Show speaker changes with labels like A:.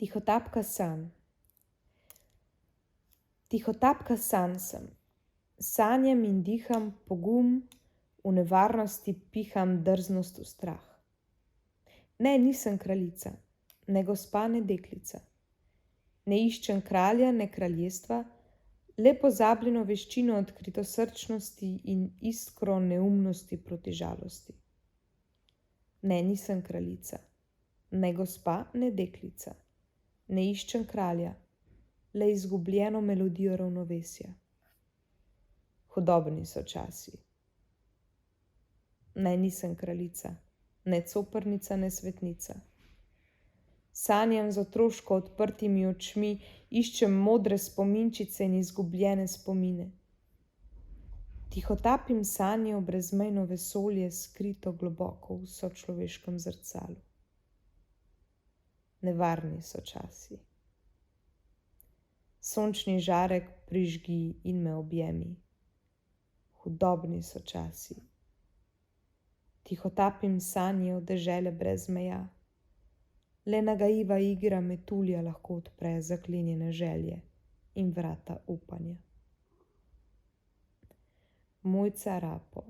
A: Tihotapka sanj. Tihotapka sanj sem. Sanjam in diham pogum, v nevarnosti piham drznost v strah. Ne, nisem kraljica, ne gospa, ne deklica. Ne iščem kralja, ne kraljestva, le pozabljeno veščino odkritosrčnosti in iskro neumnosti proti žalosti. Ne, nisem kraljica, ne gospa, ne deklica. Ne iščem kralja, le izgubljeno melodijo ravnovesja. Hudobni so časi. Ne, nisem kraljica, ne coprnica, ne svetnica. Sanjam z otroško odprtimi očmi, iščem modre spominčice in izgubljene spomine. Tihotapim sanje v brezmejno vesolje, skrito globoko v sočloveškem zrcalu. Nevarni so časi. Sončni žarek prižgi in me objemi. Hudobni so časi. Tihotapim sanje v dežele brez meja. Le nagajiva igra metulja lahko odpre zaklenjene želje in vrata upanja. Mojca Rapo.